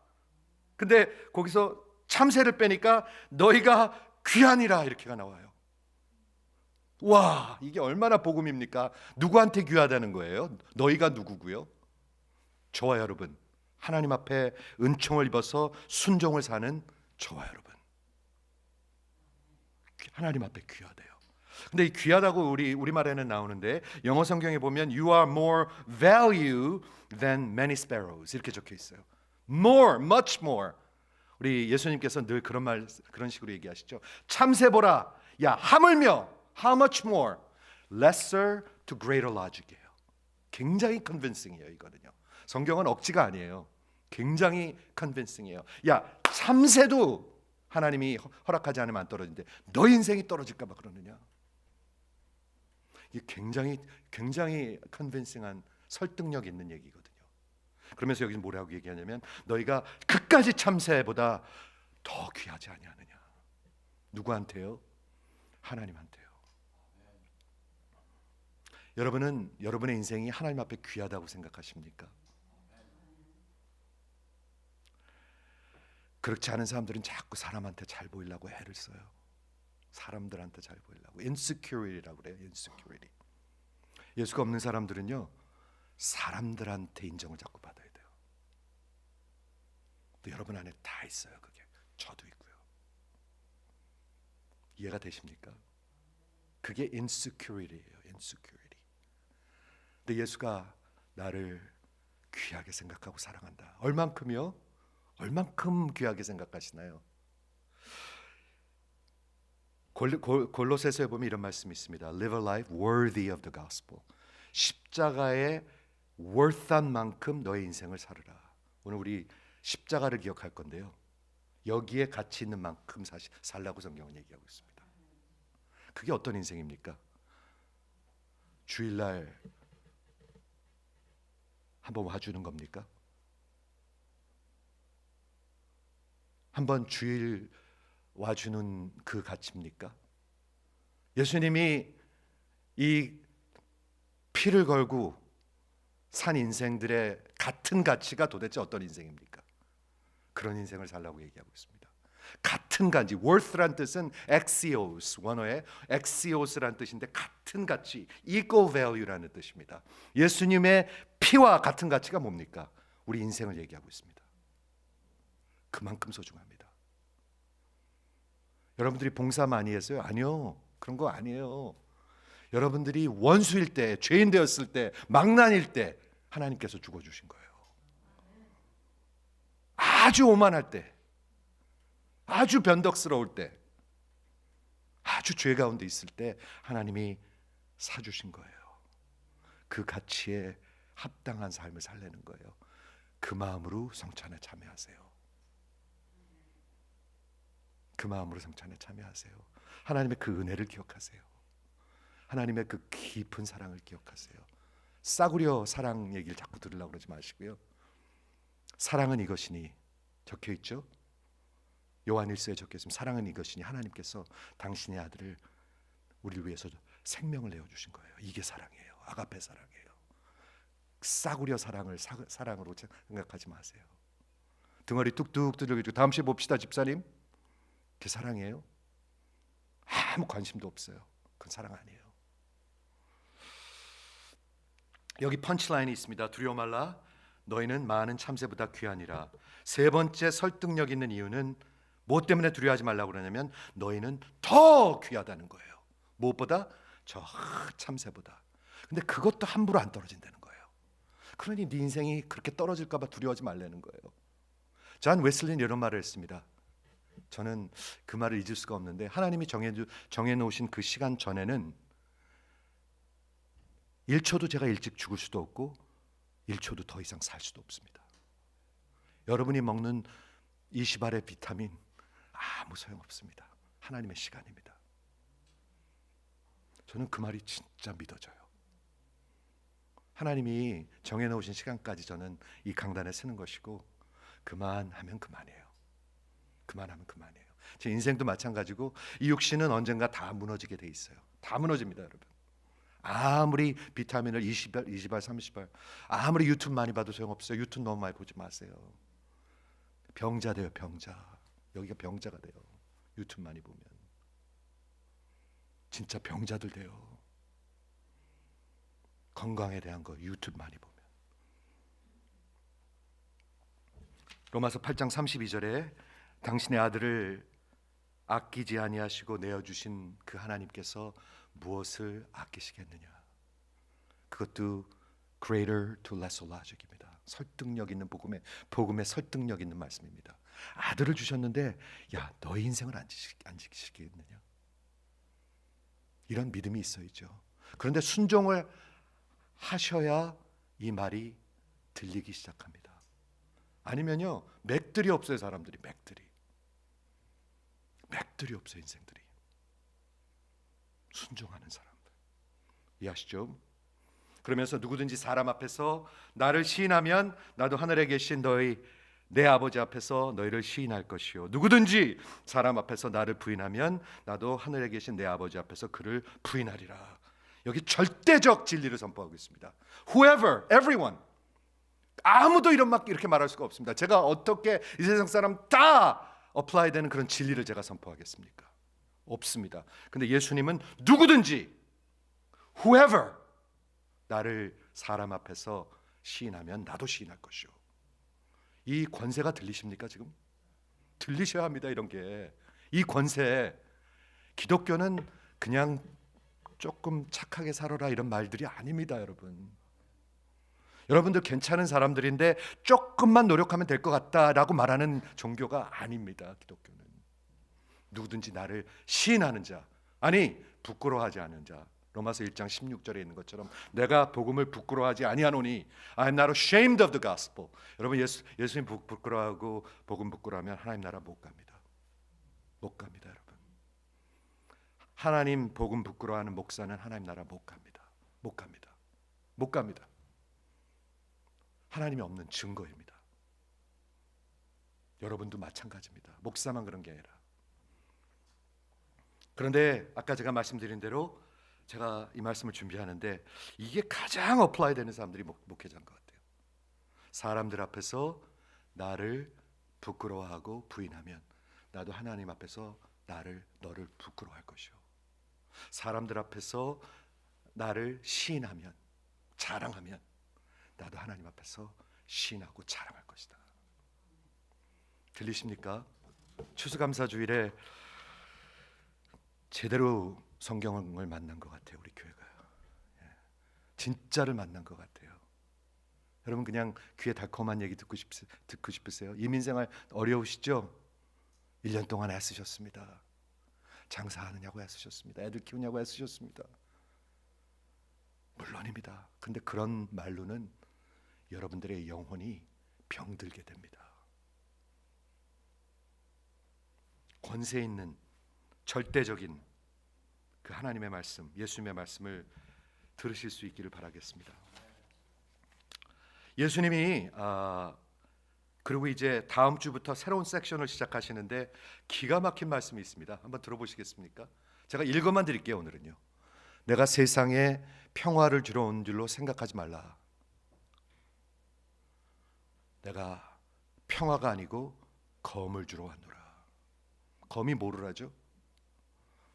근데 거기서 참새를 빼니까 너희가 귀하니라 이렇게가 나와요. 와, 이게 얼마나 복음입니까? 누구한테 귀하다는 거예요? 너희가 누구고요? 저와 여러분, 하나님 앞에 은총을 입어서 순종을 사는 저와 여러분, 하나님 앞에 귀하대요. 근데 이 귀하다고 우리말에는 나오는데 영어 성경에 보면 You are more value than many sparrows 이렇게 적혀 있어요. More, much more. 우리 예수님께서 늘 그런 식으로 얘기하시죠. 참새보라, 야 하물며 How much more? Lesser to greater logic이에요. 굉장히 convincing이에요. 이거는요. 성경은 억지가 아니에요. 굉장히 convincing이에요. 야 참새도 하나님이 허락하지 않으면 안 떨어지는데 너 인생이 떨어질까 봐 그러느냐? 이게 굉장히 convincing한 설득력 있는 얘기거든요. 그러면서 여기서 뭐라고 얘기하냐면 너희가 그까지 참새보다 더 귀하지 아니하느냐? 누구한테요? 하나님한테요. 여러분은 여러분의 인생이 하나님 앞에 귀하다고 생각하십니까? 그렇지 않은 사람들은 자꾸 사람한테 잘 보이려고 애를 써요. 사람들한테 잘 보이려고. insecurity라고 그래요. insecurity. 예수가 없는 사람들은요 사람들한테 인정을 자꾸 받아야 돼요. 또 여러분 안에 다 있어요. 그게 저도 있고요. 이해가 되십니까? 그게 insecurity예요. insecurity. 근데 예수가 나를 귀하게 생각하고 사랑한다. 얼만큼요? 얼만큼 귀하게 생각하시나요? 골로새서에 보면 이런 말씀이 있습니다. Live a life worthy of the gospel. 십자가에 worth한 만큼 너의 인생을 살으라. 오늘 우리 십자가를 기억할 건데요. 여기에 가치 있는 만큼 살라고 성경은 얘기하고 있습니다. 그게 어떤 인생입니까? 주일날 한번 와주는 겁니까? 한번 주일 와주는 그 가치입니까? 예수님이 이 피를 걸고 산 인생들의 같은 가치가 도대체 어떤 인생입니까? 그런 인생을 살라고 얘기하고 있습니다. 같은 가치, worth란 뜻은 axios, 원어의 axios란 뜻인데 같은 가치, equal value라는 뜻입니다. 예수님의 피와 같은 가치가 뭡니까? 우리 인생을 얘기하고 있습니다. 그만큼 소중합니다. 여러분들이 봉사 많이 했어요? 아니요, 그런 거 아니에요. 여러분들이 원수일 때, 죄인 되었을 때, 망난일 때 하나님께서 죽어주신 거예요. 아주 오만할 때, 아주 변덕스러울 때, 아주 죄 가운데 있을 때 하나님이 사주신 거예요. 그 가치에 합당한 삶을 살려는 거예요. 그 마음으로 성찬에 참여하세요. 그 마음으로 성찬에 참여하세요. 하나님의 그 은혜를 기억하세요. 하나님의 그 깊은 사랑을 기억하세요. 싸구려 사랑 얘기를 자꾸 들으려고 그러지 마시고요. 사랑은 이것이니 적혀 있죠. 요한일서에 적혀 있습니다. 사랑은 이것이니 하나님께서 당신의 아들을 우리를 위해서 생명을 내어 주신 거예요. 이게 사랑이에요. 아가페 사랑이에요. 싸구려 사랑을 사랑으로 생각하지 마세요. 등어리 뚝뚝 두들기고 다음 시에 봅시다 집사님. 그게 사랑이에요? 아무 관심도 없어요. 그건 사랑 아니에요. 여기 펀치라인이 있습니다. 두려워 말라. 너희는 많은 참새보다 귀하니라. 세 번째 설득력 있는 이유는 무엇 때문에 두려워하지 말라고 그러냐면 너희는 더 귀하다는 거예요. 무엇보다? 저 참새보다. 근데 그것도 함부로 안 떨어진다는 거예요. 그러니 네 인생이 그렇게 떨어질까 봐 두려워하지 말라는 거예요. 존 웨슬리는 이런 말을 했습니다. 저는 그 말을 잊을 수가 없는데 하나님이 정해놓으신 그 시간 전에는 1초도 제가 일찍 죽을 수도 없고 1초도 더 이상 살 수도 없습니다. 여러분이 먹는 20알의 비타민 아무 소용없습니다. 하나님의 시간입니다. 저는 그 말이 진짜 믿어져요. 하나님이 정해놓으신 시간까지 저는 이 강단에 서는 것이고 그만하면 그만이에요. 그만하면 그만이에요. 제 인생도 마찬가지고 이 육신은 언젠가 다 무너지게 돼 있어요. 다 무너집니다, 여러분. 아무리 비타민을 20알, 30알 아무리 유튜브 많이 봐도 소용없어요. 유튜브 너무 많이 보지 마세요. 병자 돼요, 병자. 여기가 병자가 돼요. 유튜브 많이 보면 진짜 병자들 돼요. 건강에 대한 거 유튜브 많이 보면. 로마서 8장 32절에 당신의 아들을 아끼지 아니하시고 내어주신 그 하나님께서 무엇을 아끼시겠느냐. 그것도 greater to lesser logic입니다. 설득력 있는 복음의 설득력 있는 말씀입니다. 아들을 주셨는데 야 너희 인생을 안 지키시겠느냐. 이런 믿음이 있어야죠. 그런데 순종을 하셔야 이 말이 들리기 시작합니다. 아니면요 맥들이 없어요. 사람들이 맥들이 없어요. 인생들이 순종하는 사람들 이해하시죠? 그러면서 누구든지 사람 앞에서 나를 시인하면 나도 하늘에 계신 내 아버지 앞에서 너희를 시인할 것이요 누구든지 사람 앞에서 나를 부인하면 나도 하늘에 계신 내 아버지 앞에서 그를 부인하리라. 여기 절대적 진리를 선포하고 있습니다. Whoever, everyone. 아무도 이렇게 말할 수가 없습니다. 제가 어떻게 이 세상 사람 다 어플라이 되는 그런 진리를 제가 선포하겠습니까? 없습니다. 근데 예수님은 누구든지 whoever 나를 사람 앞에서 시인하면 나도 시인할 것이요. 이 권세가 들리십니까 지금? 들리셔야 합니다. 이런 게. 이 권세 기독교는 그냥 조금 착하게 살아라 이런 말들이 아닙니다. 여러분들 괜찮은 사람들인데 조금만 노력하면 될 것 같다라고 말하는 종교가 아닙니다. 기독교는 누구든지 나를 시인하는 자, 아니 부끄러워하지 않은 자. 로마서 1장 16절에 있는 것처럼 내가 복음을 부끄러워하지 아니하노니 I am not ashamed of the gospel. 여러분 예수님 부끄러워하고 복음 부끄러워하면 하나님 나라 못 갑니다. 못 갑니다, 여러분. 하나님 복음 부끄러워하는 목사는 하나님 나라 못 갑니다. 못 갑니다. 못 갑니다. 하나님이 없는 증거입니다. 여러분도 마찬가지입니다. 목사만 그런 게 아니라. 그런데 아까 제가 말씀드린 대로 제가 이 말씀을 준비하는데 이게 가장 어플라이 되는 사람들이 목회자인 것 같아요. 사람들 앞에서 나를 부끄러워하고 부인하면 나도 하나님 앞에서 너를 부끄러워할 것이요. 사람들 앞에서 나를 시인하면, 자랑하면 나도 하나님 앞에서 시인하고 자랑할 것이다. 들리십니까? 추수감사주일에 제대로 성경을 만난 것 같아요. 우리 교회가 진짜를 만난 것 같아요. 여러분 그냥 귀에 달콤한 얘기 듣고 싶으세요? 이민생활 어려우시죠? 1년 동안 애쓰셨습니다. 장사하느냐고 애쓰셨습니다. 애들 키우냐고 애쓰셨습니다. 물론입니다. 근데 그런 말로는 여러분들의 영혼이 병들게 됩니다. 권세 있는 절대적인 그 하나님의 말씀, 예수님의 말씀을 들으실 수 있기를 바라겠습니다. 예수님이 그리고 이제 다음 주부터 새로운 섹션을 시작하시는데 기가 막힌 말씀이 있습니다. 한번 들어보시겠습니까? 제가 읽어만 드릴게요. 오늘은요. 내가 세상에 평화를 주러 온 줄로 생각하지 말라. 내가 평화가 아니고 검을 주러 왔노라. 검이 뭐를 하죠?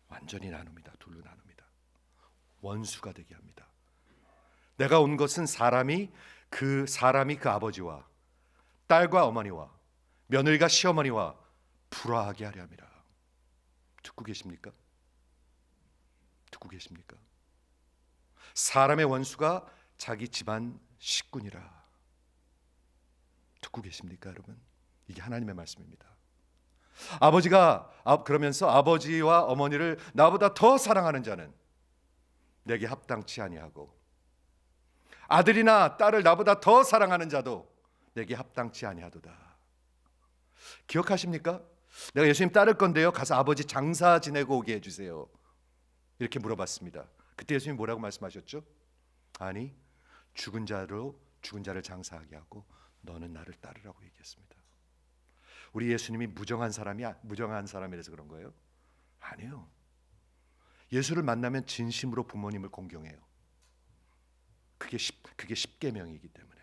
완전히 나눕니다. 둘로 나눕니다. 원수가 되게 합니다. 내가 온 것은 사람이 그 아버지와 딸과 어머니와 며느리가 시어머니와 불화하게 하려 함이라. 듣고 계십니까? 듣고 계십니까? 사람의 원수가 자기 집안 식구니라. 듣고 계십니까, 여러분? 이게 하나님의 말씀입니다. 아버지가 그러면서 아버지와 어머니를 나보다 더 사랑하는 자는 내게 합당치 아니하고 아들이나 딸을 나보다 더 사랑하는 자도 내게 합당치 아니하도다. 기억하십니까? 내가 예수님 따를 건데요, 가서 아버지 장사 지내고 오게 해주세요. 이렇게 물어봤습니다. 그때 예수님 뭐라고 말씀하셨죠? 아니, 죽은 자를 장사하게 하고 너는 나를 따르라고 얘기했습니다. 우리 예수님이 무정한 사람이라서 그런 거예요? 아니에요. 예수를 만나면 진심으로 부모님을 공경해요. 그게 십계명이기 때문에.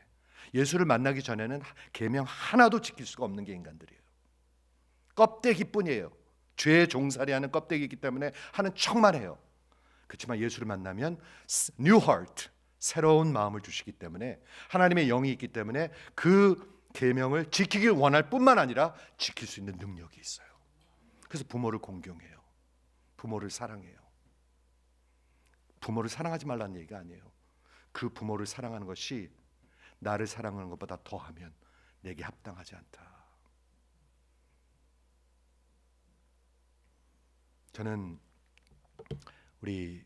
예수를 만나기 전에는 계명 하나도 지킬 수가 없는 게 인간들이에요. 껍데기뿐이에요. 죄의 종살이하는 껍데기이기 때문에 하는 척만 해요. 그렇지만 예수를 만나면 new heart, 새로운 마음을 주시기 때문에 하나님의 영이 있기 때문에 그 계명을 지키길 원할 뿐만 아니라 지킬 수 있는 능력이 있어요. 그래서 부모를 공경해요. 부모를 사랑해요. 부모를 사랑하지 말라는 얘기가 아니에요. 그 부모를 사랑하는 것이 나를 사랑하는 것보다 더하면 내게 합당하지 않다. 저는 우리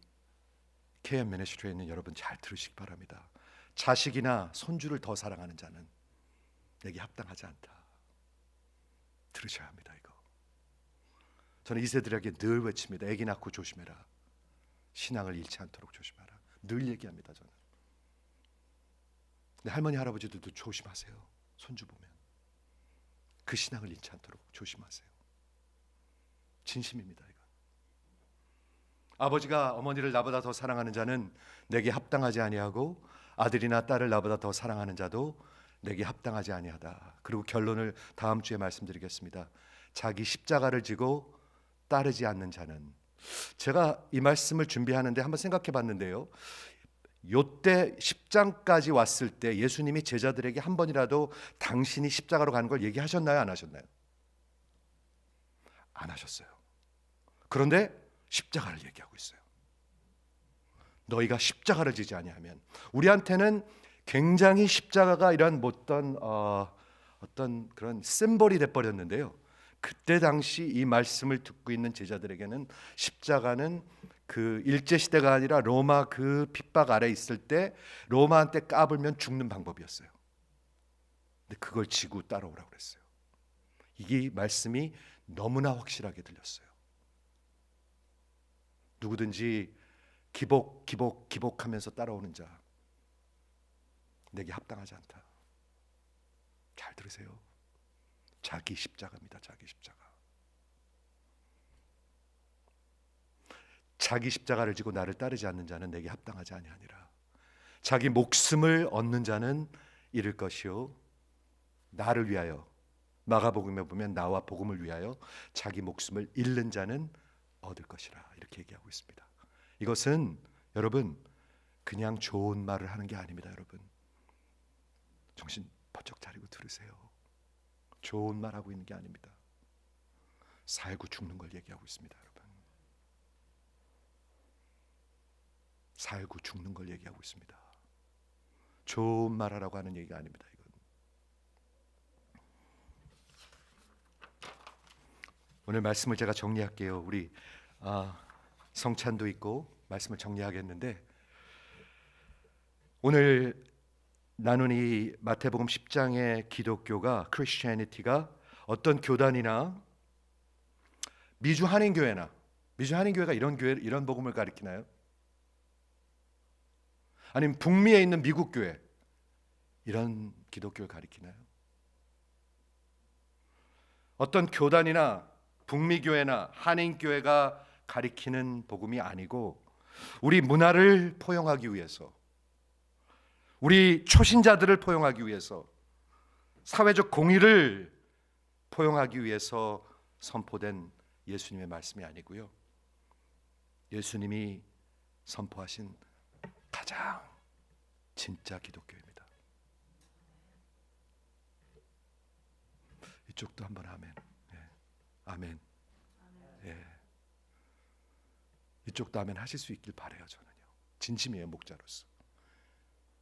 KM 미니스트리에 있는 여러분 잘 들으시기 바랍니다. 자식이나 손주를 더 사랑하는 자는 내게 합당하지 않다. 들으셔야 합니다. 이거. 저는 이 세들에게 늘 외칩니다. 애기 낳고 조심해라. 신앙을 잃지 않도록 조심하라. 늘 얘기합니다. 저는. 근데 할머니 할아버지들도 조심하세요. 손주 보면 그 신앙을 잃지 않도록 조심하세요. 진심입니다. 이거. 아버지가 어머니를 나보다 더 사랑하는 자는 내게 합당하지 아니하고 아들이나 딸을 나보다 더 사랑하는 자도 내게 합당하지 아니하다. 그리고 결론을 다음 주에 말씀드리겠습니다. 자기 십자가를 지고 따르지 않는 자는. 제가 이 말씀을 준비하는데 한번 생각해 봤는데요, 요때 10장까지 왔을 때 예수님이 제자들에게 한 번이라도 당신이 십자가로 가는 걸 얘기하셨나요? 안 하셨나요? 안 하셨어요. 그런데 십자가를 얘기하고 있어요. 너희가 십자가를 지지 아니하면. 우리한테는 굉장히 십자가가 이런 어떤 그런 심볼이 돼버렸는데요, 그때 당시 이 말씀을 듣고 있는 제자들에게는 십자가는 그 일제 시대가 아니라 로마 그 핍박 아래 있을 때 로마한테 까불면 죽는 방법이었어요. 근데 그걸 지고 따라오라고 그랬어요. 이게 말씀이 너무나 확실하게 들렸어요. 누구든지 기복하면서 따라오는 자 내게 합당하지 않다. 잘 들으세요. 자기 십자가입니다. 자기 십자가. 자기 십자가를 지고 나를 따르지 않는 자는 내게 합당하지 아니하니라. 자기 목숨을 얻는 자는 잃을 것이요 나를 위하여, 마가복음에 보면 나와 복음을 위하여 자기 목숨을 잃는 자는 얻을 것이라 이렇게 얘기하고 있습니다. 이것은 여러분 그냥 좋은 말을 하는 게 아닙니다. 여러분 정신 번쩍 차리고 들으세요. 좋은 말 하고 있는 게 아닙니다. 살고 죽는 걸 얘기하고 있습니다. 여러분 살고 죽는 걸 얘기하고 있습니다. 좋은 말 하라고 하는 얘기가 아닙니다. 이건 오늘 말씀을 제가 정리할게요. 우리 성찬도 있고 말씀을 정리하겠는데, 오늘 나눈 이 마태복음 10장의 기독교가, 크리스천리티가 어떤 교단이나 미주 한인교회가 이런 복음을 가리키나요? 아니면 북미에 있는 미국 교회 이런 기독교를 가리키나요? 어떤 교단이나 북미 교회나 한인 교회가 가리키는 복음이 아니고, 우리 문화를 포용하기 위해서, 우리 초신자들을 포용하기 위해서, 사회적 공의를 포용하기 위해서 선포된 예수님의 말씀이 아니고요, 예수님이 선포하신 가장 진짜 기독교입니다. 이쪽도 한번 아멘. 예. 아멘. 예. 이쪽도 아멘 하실 수 있길 바라요. 저는요. 진심이에요. 목자로서.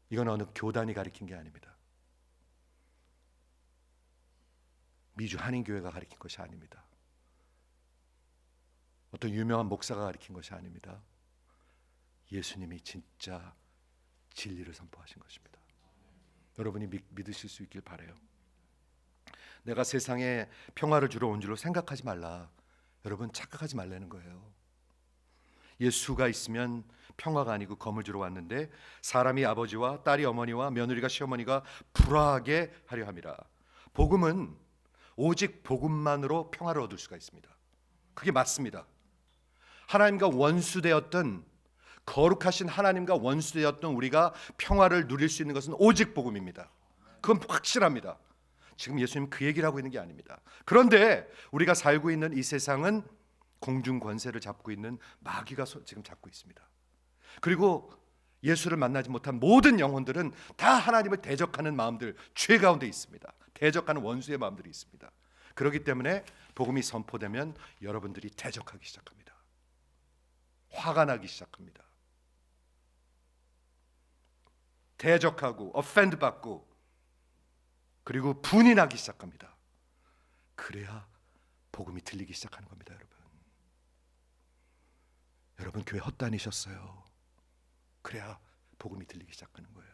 이건 어느 교단이 가리킨 게 아닙니다. 미주 한인교회가 가리킨 것이 아닙니다. 어떤 유명한 목사가 가리킨 것이 아닙니다. 예수님이 진짜 진리를 선포하신 것입니다. 여러분이 믿으실 수 있길 바라요. 내가 세상에 평화를 주러 온 줄로 생각하지 말라. 여러분 착각하지 말라는 거예요. 예수가 있으면 평화가 아니고 검을 주러 왔는데, 사람이 아버지와 딸이 어머니와 며느리가 시어머니가 불화하게 하려 함이라. 복음은 오직 복음만으로 평화를 얻을 수가 있습니다. 그게 맞습니다. 하나님과 원수되었던, 거룩하신 하나님과 원수되었던 우리가 평화를 누릴 수 있는 것은 오직 복음입니다. 그건 확실합니다. 지금 예수님 그 얘기를 하고 있는 게 아닙니다. 그런데 우리가 살고 있는 이 세상은 공중 권세를 잡고 있는 마귀가 지금 잡고 있습니다. 그리고 예수를 만나지 못한 모든 영혼들은 다 하나님을 대적하는 마음들, 죄 가운데 있습니다. 대적하는 원수의 마음들이 있습니다. 그렇기 때문에 복음이 선포되면 여러분들이 대적하기 시작합니다. 화가 나기 시작합니다. 대적하고 offend 받고, 그리고 분이 나기 시작합니다. 그래야 복음이 들리기 시작하는 겁니다. 여러분 교회 헛다니셨어요. 그래야 복음이 들리기 시작하는 거예요.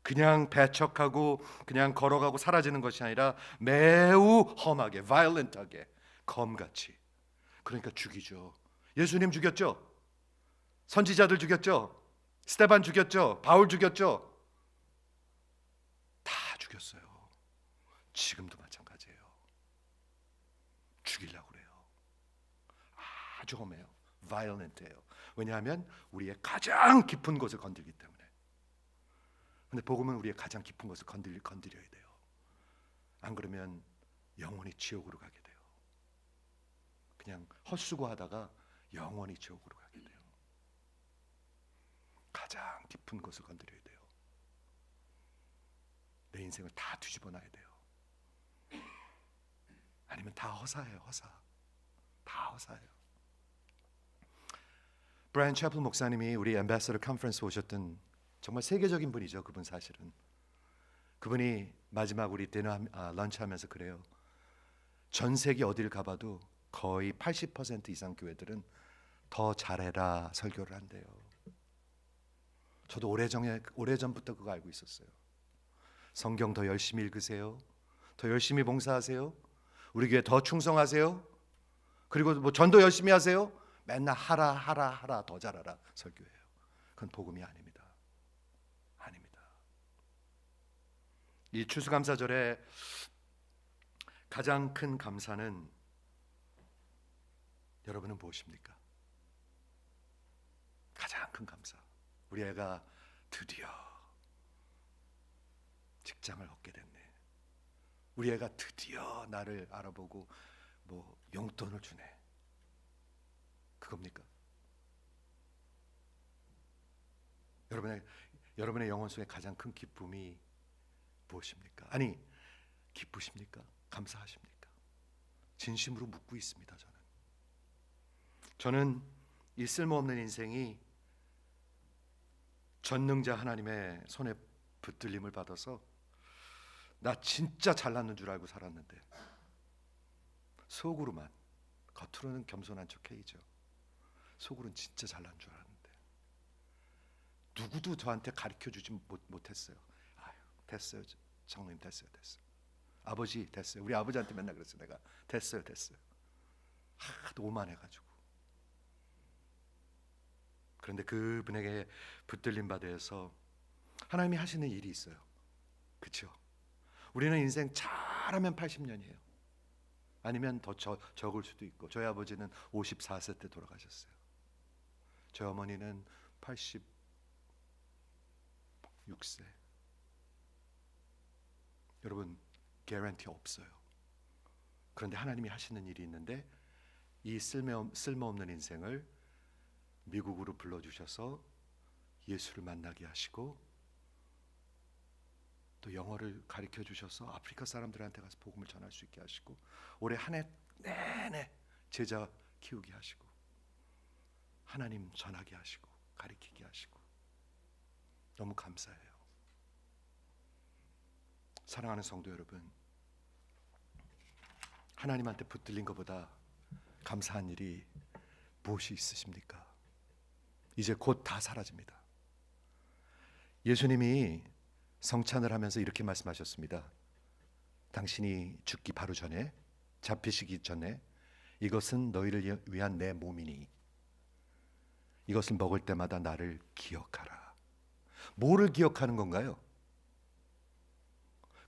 그냥 배척하고 그냥 걸어가고 사라지는 것이 아니라 매우 험하게, violent하게, 검같이. 그러니까 죽이죠. 예수님 죽였죠. 선지자들 죽였죠. 스데반 죽였죠. 바울 죽였죠. 다 죽였어요. 지금도 마찬가지예요. 죽이려고 그래요. 아주 험해요. violent해요. 왜냐하면 우리의 가장 깊은 곳을 건들기 때문에. 근데 복음은 우리의 가장 깊은 곳을 건드려야 돼요. 안 그러면 영원히 지옥으로 가게 돼요. 그냥 헛수고하다가 영원히 지옥으로 가게 돼요. 가장 깊은 곳을 건드려야 돼요. 내 인생을 다 뒤집어 놔야 돼요. 아니면 다 허사예요. 허사. 다 허사예요. 브라이언 채플 목사님이 우리 앰베서더 컨퍼런스 오셨던 정말 세계적인 분이죠. 그분 사실은. 그분이 마지막 우리 런치하면서 그래요. 전 세계 어디를 가봐도 거의 80% 이상 교회들은 더 잘해라 설교를 한대요. 저도 오래전부터 그거 알고 있었어요. 성경 더 열심히 읽으세요. 더 열심히 봉사하세요. 우리 교회 더 충성하세요. 그리고 뭐 전도 열심히 하세요? 맨날 하라 더 잘하라 설교해요. 그건 복음이 아닙니다. 아닙니다. 이 추수감사절에 가장 큰 감사는 여러분은 무엇입니까? 가장 큰 감사. 우리 애가 드디어 직장을 얻게 됐네. 우리 애가 드디어 나를 알아보고 뭐 용돈을 주네. 그겁니까? 여러분의 영혼 속에 가장 큰 기쁨이 무엇입니까? 아니, 기쁘십니까? 감사하십니까? 진심으로 묻고 있습니다. 저는 이 쓸모없는 인생이 전능자 하나님의 손에 붙들림을 받아서 나 진짜 잘났는 줄 알고 살았는데 속으로만, 겉으로는 겸손한 척해이죠. 속으로는 진짜 잘난 줄 알았는데 누구도 저한테 가르쳐주지 못했어요. 아유, 됐어요 장로님, 됐어요. 아버지 됐어요. 우리 아버지한테 맨날 그랬어요. 내가 됐어요. 하도 오만해가지고. 그런데 그분에게 붙들림 받아서 하나님이 하시는 일이 있어요. 그렇죠? 우리는 인생 잘하면 80년이에요. 아니면 더 적을 수도 있고. 저희 아버지는 54세 때 돌아가셨어요. 저희 어머니는 86세. 여러분, 개런티 없어요. 그런데 하나님이 하시는 일이 있는데 이 쓸모없는 인생을 미국으로 불러주셔서 예수를 만나게 하시고 또 영어를 가르쳐 주셔서 아프리카 사람들한테 가서 복음을 전할 수 있게 하시고 올해 한 해 내내 제자 키우게 하시고 하나님 전하게 하시고 가르치게 하시고 너무 감사해요. 사랑하는 성도 여러분, 하나님한테 붙들린 것보다 감사한 일이 무엇이 있으십니까? 이제 곧 다 사라집니다. 예수님이 성찬을 하면서 이렇게 말씀하셨습니다. 당신이 죽기 바로 전에, 잡히시기 전에, 이것은 너희를 위한 내 몸이니 이것을 먹을 때마다 나를 기억하라. 뭐를 기억하는 건가요?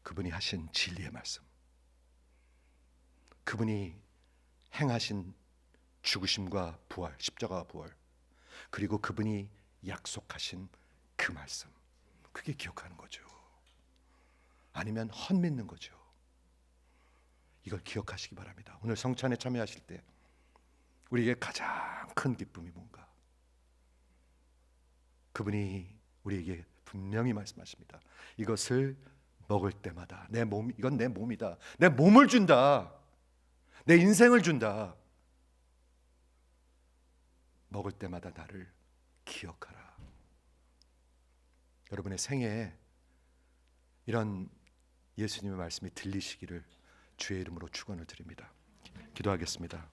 그분이 하신 진리의 말씀, 그분이 행하신 죽으심과 부활, 십자가와 부활, 그리고 그분이 약속하신 그 말씀, 그게 기억하는 거죠. 아니면 헛믿는 거죠. 이걸 기억하시기 바랍니다. 오늘 성찬에 참여하실 때 우리에게 가장 큰 기쁨이 뭔가? 그분이 우리에게 분명히 말씀하십니다. 이것을 먹을 때마다 내 몸, 이건 내 몸이다. 내 몸을 준다. 내 인생을 준다. 먹을 때마다 나를 기억하라. 여러분의 생애에 이런 예수님의 말씀이 들리시기를 주의 이름으로 축원을 드립니다. 기도하겠습니다.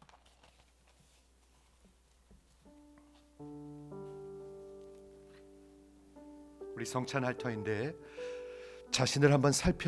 우리 성찬 할터인데 자신을 한번 살펴